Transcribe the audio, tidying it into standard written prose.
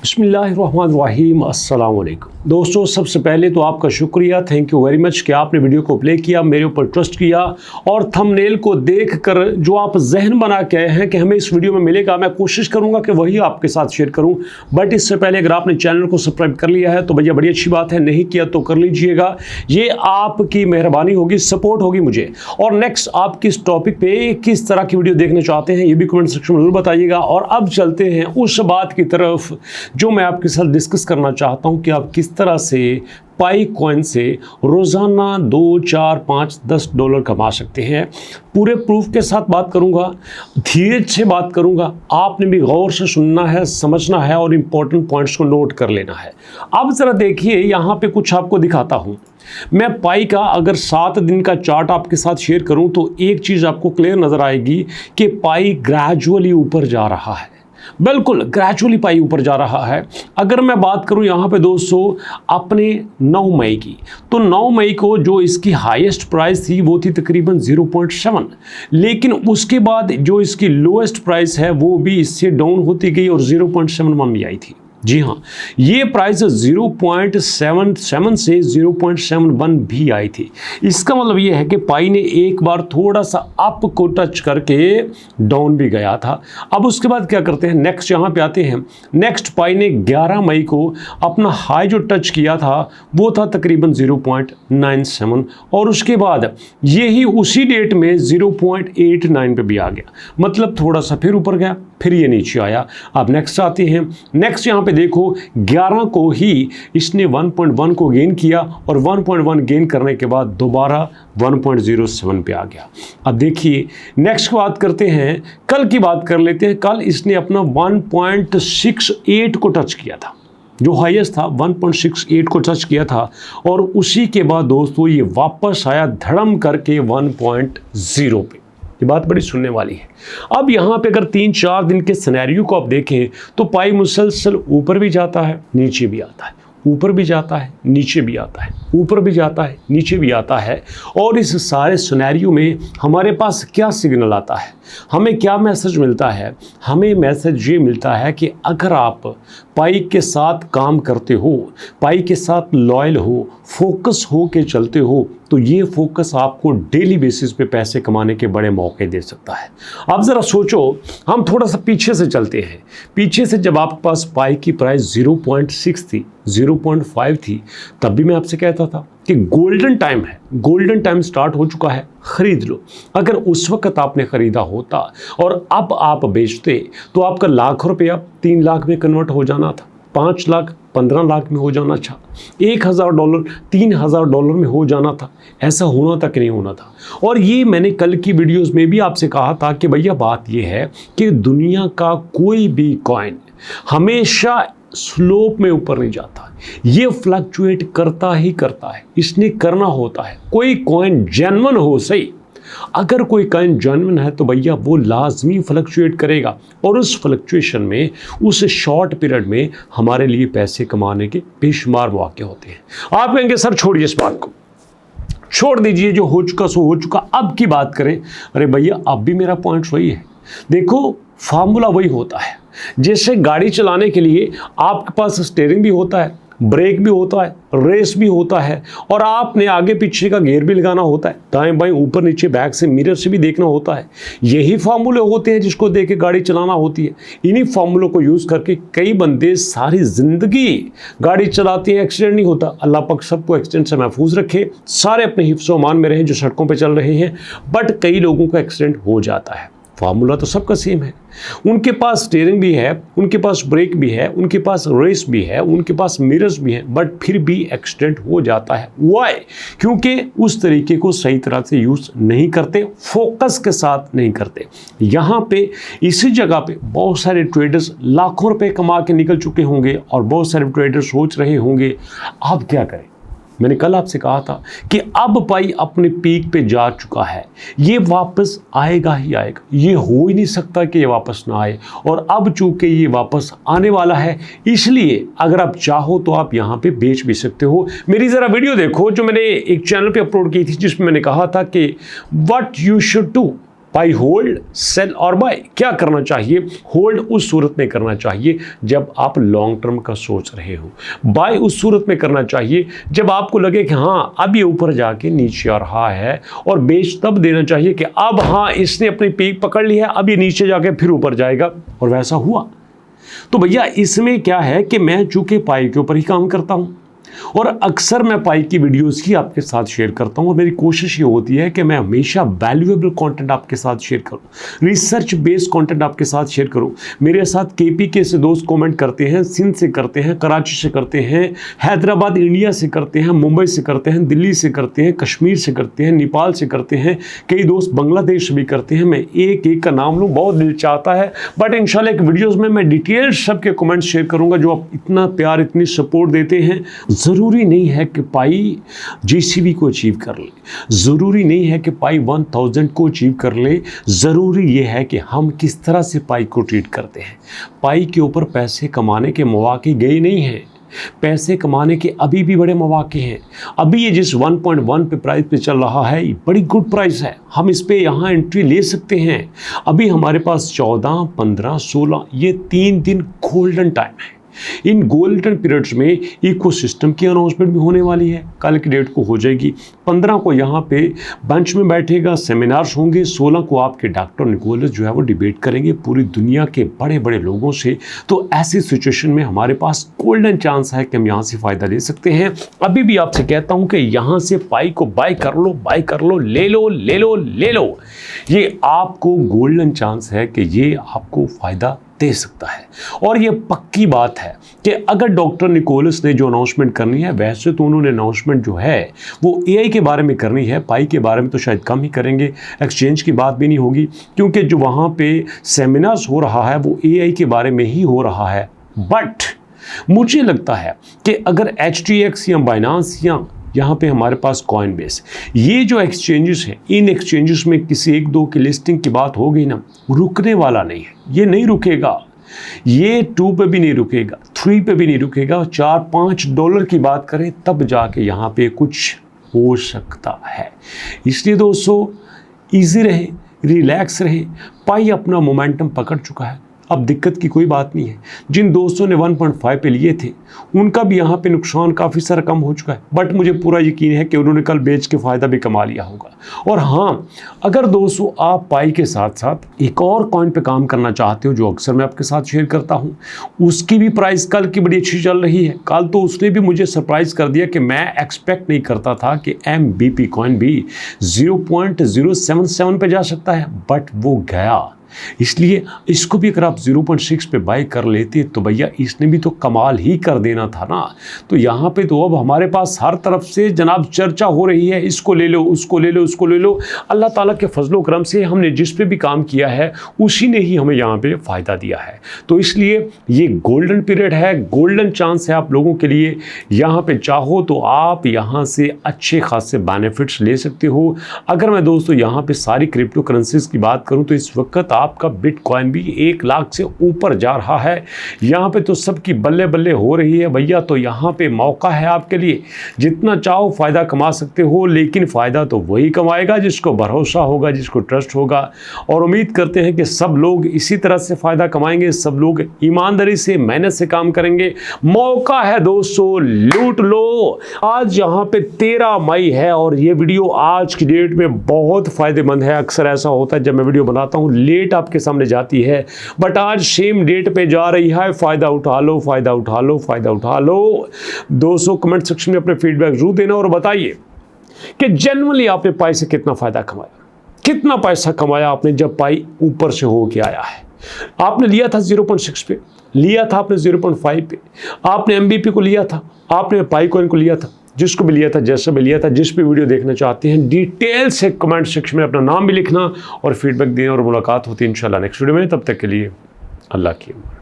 बिस्मिल्लाहिर्रहमानिर्रहीम, अस्सलाम वालेकुम। दोस्तों, सबसे पहले तो आपका शुक्रिया, थैंक यू वेरी मच कि आपने वीडियो को प्ले किया, मेरे ऊपर ट्रस्ट किया और थंबनेल को देखकर जो आप जहन बना के आए हैं कि हमें इस वीडियो में मिलेगा, मैं कोशिश करूंगा कि वही आपके साथ शेयर करूं। बट इससे पहले अगर आपने चैनल को सब्सक्राइब कर लिया है तो भैया बड़ी अच्छी बात है, नहीं किया तो कर लीजिएगा, ये आपकी मेहरबानी होगी, सपोर्ट होगी मुझे। और नेक्स्ट आप किस टॉपिक पे किस तरह की वीडियो देखना चाहते हैं ये भी कमेंट सेक्शन में जरूर बताइएगा। और अब चलते हैं उस बात की तरफ जो मैं आपके साथ डिस्कस करना चाहता हूं कि आप किस तरह से पाई कॉइन से रोज़ाना 2, 4, 5, $10 कमा सकते हैं। पूरे प्रूफ के साथ बात करूंगा, धीरे से बात करूंगा, आपने भी गौर से सुनना है, समझना है और इंपॉर्टेंट पॉइंट्स को नोट कर लेना है। अब ज़रा देखिए, यहाँ पे कुछ आपको दिखाता हूँ। मैं पाई का अगर 7 दिन का चार्ट आपके साथ शेयर करूं तो एक चीज़ आपको क्लियर नज़र आएगी कि पाई ग्रेजुअली ऊपर जा रहा है, बिल्कुल ग्रेजुअली पाई ऊपर जा रहा है। अगर मैं बात करूं यहाँ पे दोस्तों अपने 9 मई की, तो 9 मई को जो इसकी हाईएस्ट प्राइस थी वो थी तकरीबन 0.7, लेकिन उसके बाद जो इसकी लोएस्ट प्राइस है वो भी इससे डाउन होती गई और 0.71 में आई थी। जी हाँ, ये प्राइस 0.77 से 0.71 भी आई थी। इसका मतलब ये है कि पाई ने एक बार थोड़ा सा अप को टच करके डाउन भी गया था। अब उसके बाद क्या करते हैं, नेक्स्ट यहाँ पे आते हैं। नेक्स्ट पाई ने 11 मई को अपना हाई जो टच किया था वो था तकरीबन 0.97 और उसके बाद यही उसी डेट में 0.89 पे भी आ गया, मतलब थोड़ा सा फिर ऊपर गया, फिर ये नीचे आया। अब नेक्स्ट आते हैं। नेक्स्ट यहाँ पे देखो 11 को ही इसने 1.1 को गेन किया और 1.1 गेन करने के बाद दोबारा 1.07 पे आ गया। अब देखिए नेक्स्ट की बात करते हैं, कल की बात कर लेते हैं। कल इसने अपना 1.68 को टच किया था, जो हाईएस्ट था 1.68 को टच किया था और उसी के बाद दोस्तों ये वापस आया धड़म करके 1.0 पे। ये बात बड़ी सुनने वाली है। अब यहाँ पे अगर 3-4 दिन के सिनेरियो को आप देखें तो पाई मुसलसल ऊपर भी जाता है, नीचे भी आता है, ऊपर भी जाता है, नीचे भी आता है, ऊपर भी जाता है, नीचे भी आता है। और इस सारे सिनेरियो में हमारे पास क्या सिग्नल आता है, हमें क्या मैसेज मिलता है? हमें मैसेज ये मिलता है कि अगर आप पाई के साथ काम करते हो, पाई के साथ लॉयल हो, फोकस हो के चलते हो, तो ये फोकस आपको डेली बेसिस पे पैसे कमाने के बड़े मौके दे सकता है। अब ज़रा सोचो, हम थोड़ा सा पीछे से चलते हैं। पीछे से जब आपके पास पाई की प्राइस 0.6 थी, 0.5 थी, तब भी मैं आपसे कहता था कि गोल्डन टाइम है, गोल्डन टाइम स्टार्ट हो चुका है, ख़रीद लो। अगर उस वक्त आपने ख़रीदा होता और अब आप बेचते तो आपका लाख रुपया 3 लाख में कन्वर्ट हो जाना था, 5 लाख 15 लाख में हो जाना था, $1000 $3000 में हो जाना था। ऐसा होना था कि नहीं होना था? और ये मैंने कल की वीडियोस में भी आपसे कहा था कि भैया बात ये है कि दुनिया का कोई भी कॉइन हमेशा स्लोप में ऊपर नहीं जाता, ये फ्लक्चुएट करता ही करता है, इसने करना होता है। कोई कॉइन जेन्युइन हो सही, अगर कोई कॉइन जेन्युइन है तो भैया वो लाजमी फ्लक्चुएट करेगा और उस फ्लक्चुएशन में, उस शॉर्ट पीरियड में हमारे लिए पैसे कमाने के बेशुमार मौके होते हैं। आप कहेंगे सर छोड़िए इस बात को, छोड़ दीजिए, जो हो चुका सो हो चुका, अब की बात करें। अरे भैया अब भी मेरा पॉइंट वही है। देखो फार्मूला वही होता है, जैसे गाड़ी चलाने के लिए आपके पास स्टीयरिंग भी होता है, ब्रेक भी होता है, रेस भी होता है और आपने आगे पीछे का गियर भी लगाना होता है, दाएं बाएं ऊपर नीचे बैक से मिरर से भी देखना होता है। यही फार्मूले होते हैं जिसको देख के गाड़ी चलाना होती है। इन्हीं फार्मूलों को यूज़ करके कई बंदे सारी ज़िंदगी गाड़ी चलाते हैं, एक्सीडेंट नहीं होता। अल्लाह पाक सबको एक्सीडेंट से महफूज रखे, सारे अपने हिफ्ज़-ओ अमान में रहें जो सड़कों पर चल रहे हैं। बट कई लोगों का एक्सीडेंट हो जाता है। फार्मूला तो सबका सेम है, उनके पास स्टीयरिंग भी है, उनके पास ब्रेक भी है, उनके पास रेस भी है, उनके पास मिरर्स भी हैं, बट फिर भी एक्सीडेंट हो जाता है। वाई? क्योंकि उस तरीके को सही तरह से यूज़ नहीं करते, फोकस के साथ नहीं करते। यहाँ पे इसी जगह पे बहुत सारे ट्रेडर्स लाखों रुपए कमा के निकल चुके होंगे और बहुत सारे ट्रेडर्स सोच रहे होंगे अब क्या करें। मैंने कल आपसे कहा था कि अब पाई अपने पीक पे जा चुका है, ये वापस आएगा ही आएगा, ये हो ही नहीं सकता कि ये वापस ना आए। और अब चूंकि ये वापस आने वाला है, इसलिए अगर आप चाहो तो आप यहाँ पे बेच भी सकते हो। मेरी ज़रा वीडियो देखो जो मैंने एक चैनल पे अपलोड की थी, जिसमें मैंने कहा था कि what you should do buy hold, sell और बाय। क्या करना चाहिए? होल्ड उस सूरत में करना चाहिए जब आप लॉन्ग टर्म का सोच रहे हो। बाय उस सूरत में करना चाहिए जब आपको लगे कि हाँ अब ये ऊपर जाके नीचे आ रहा है, और बेच तब देना चाहिए कि अब हाँ इसने अपनी पीक पकड़ ली है, अब ये नीचे जाके फिर ऊपर जाएगा, और वैसा हुआ। तो भैया इसमें क्या है कि मैं चूंकि पाई के ऊपर ही काम करता हूं और अक्सर मैं पाई की वीडियोस ही आपके साथ शेयर करता हूं, और मेरी कोशिश ये होती है कि मैं हमेशा वैल्यूएबल कंटेंट आपके साथ शेयर करूं, रिसर्च बेस्ड कंटेंट आपके साथ शेयर करूं। मेरे साथ केपीके से दोस्त कमेंट करते हैं, सिंध से करते हैं, कराची से करते हैं, हैदराबाद इंडिया से करते हैं, मुंबई से करते हैं, दिल्ली से करते हैं, कश्मीर से करते हैं, नेपाल से करते हैं, कई दोस्त बांग्लादेश से भी करते हैं। मैं एक एक का नाम लूँ, बहुत दिल चाहता है, बट इंशाल्लाह एक वीडियोज़ में मैं डिटेल सबके कमेंट शेयर करूँगा जो आप इतना प्यार इतनी सपोर्ट देते हैं। ज़रूरी नहीं है कि पाई JCB को अचीव कर ले, ज़रूरी नहीं है कि पाई 1000 को अचीव कर ले, ज़रूरी ये है कि हम किस तरह से पाई को ट्रीट करते हैं। पाई के ऊपर पैसे कमाने के मौके गए नहीं हैं, पैसे कमाने के अभी भी बड़े मौके हैं। अभी ये जिस 1.1 पे प्राइस पे चल रहा है, ये बड़ी गुड प्राइस है, हम इस पे यहाँ एंट्री ले सकते हैं। अभी हमारे पास 14, 15, 16 ये 3 दिन गोल्डन टाइम है। इन गोल्डन पीरियड्स में इकोसिस्टम की अनाउंसमेंट भी होने वाली है, कल की डेट को हो जाएगी। 15 को यहाँ पे बेंच में बैठेगा, सेमिनार्स होंगे। 16 को आपके डॉक्टर निकोलस जो है वो डिबेट करेंगे पूरी दुनिया के बड़े बड़े लोगों से। तो ऐसी सिचुएशन में हमारे पास गोल्डन चांस है कि हम यहाँ से फ़ायदा ले सकते हैं। अभी भी आपसे कहता हूँ कि यहाँ से पाई को बाय कर लो, बाय कर लो, ले लो, ले लो, ले लो। ये आपको गोल्डन चांस है कि ये आपको फ़ायदा दे सकता है। और ये पक्की बात है कि अगर डॉक्टर निकोलस ने जो अनाउंसमेंट करनी है, वैसे तो उन्होंने अनाउंसमेंट जो है वो AI के बारे में करनी है, पाई के बारे में तो शायद कम ही करेंगे, एक्सचेंज की बात भी नहीं होगी, क्योंकि जो वहाँ पे सेमिनार्स हो रहा है वो AI के बारे में ही हो रहा है। बट मुझे लगता है कि अगर HTX या बाइनांस या यहाँ पे हमारे पास कॉइनबेस, ये जो एक्सचेंजेस हैं, इन एक्सचेंजेस में किसी एक दो की लिस्टिंग की बात हो गई ना, रुकने वाला नहीं है, ये नहीं रुकेगा। ये 2 पे भी नहीं रुकेगा, 3 पे भी नहीं रुकेगा। $4-5 की बात करें तब जाके यहाँ पे कुछ हो सकता है। इसलिए दोस्तों इजी रहे, रिलैक्स रहे, पाई अपना मोमेंटम पकड़ चुका है, अब दिक्कत की कोई बात नहीं है। जिन दोस्तों ने 1.5 पे लिए थे उनका भी यहाँ पे नुकसान काफ़ी सारा कम हो चुका है, बट मुझे पूरा यकीन है कि उन्होंने कल बेच के फ़ायदा भी कमा लिया होगा। और हाँ, अगर दोस्तों आप पाई के साथ साथ एक और कॉइन पे काम करना चाहते हो जो अक्सर मैं आपके साथ शेयर करता हूँ, उसकी भी प्राइस कल की बड़ी अच्छी चल रही है। कल तो उसने भी मुझे सरप्राइज़ कर दिया कि मैं एक्सपेक्ट नहीं करता था कि MBP कॉइन भी 0.077 पे जा सकता है, बट वो गया। इसलिए इसको भी अगर आप 0.6 पे बाय कर लेते तो भैया इसने भी तो कमाल ही कर देना था ना। तो यहाँ पे तो अब हमारे पास हर तरफ से जनाब चर्चा हो रही है, इसको ले लो, उसको ले लो, उसको ले लो। अल्लाह ताला के फजलो करम से हमने जिस पे भी काम किया है उसी ने ही हमें यहाँ पे फ़ायदा दिया है। तो इसलिए ये गोल्डन पीरियड है, गोल्डन चांस है आप लोगों के लिए। यहाँ पे चाहो तो आप यहाँ से अच्छे खासे बेनिफिट्स ले सकते हो। अगर मैं दोस्तों यहाँ पे सारी क्रिप्टो करेंसीज की बात करूँ तो इस वक्त आपका बिटकॉइन भी 1 लाख से ऊपर जा रहा है। यहाँ पे तो सबकी बल्ले बल्ले हो रही है भैया। तो यहाँ पे मौका है आपके लिए, जितना चाहो फ़ायदा कमा सकते हो, लेकिन फ़ायदा तो वही कमाएगा जिसको भरोसा होगा, जिसको ट्रस्ट होगा। और उम्मीद करते हैं कि सब लोग इसी तरह से फ़ायदा कमाएंगे, सब लोग ईमानदारी से मेहनत से काम करेंगे। मौका है दोस्तों, लूट लो। आज यहाँ पे 13 मई है और ये वीडियो आज की डेट में बहुत फ़ायदेमंद है। अक्सर ऐसा होता है जब मैं वीडियो बनाता हूँ लेट आपके सामने जाती है, बट आज सेम डेट पे जा रही है। फ़ायदा उठा लो, फ़ायदा उठा लो, फ़ायदा उठा लो। दोस्तों कमेंट सेक्शन में अपने फीडबैक जरूर देना और बताइए कि जनरली आपने पाई से कितना फ़ायदा कमाया, कितना पैसा कमाया आपने जब पाई ऊपर से हो के आया है। आपने लिया था 0.6 पे, लिया था आपने 0.5 पे, आपने MBP को लिया था, आपने पाई कॉइन को लिया था, जिसको भी लिया था, जैसा भी लिया था। जिस भी वीडियो देखना चाहते हैं डिटेल से कमेंट सेक्शन में अपना नाम भी लिखना और फीडबैक देना और मुलाकात होती है इंशाल्लाह नेक्स्ट वीडियो में। तब तक के लिए अल्लाह की अमान।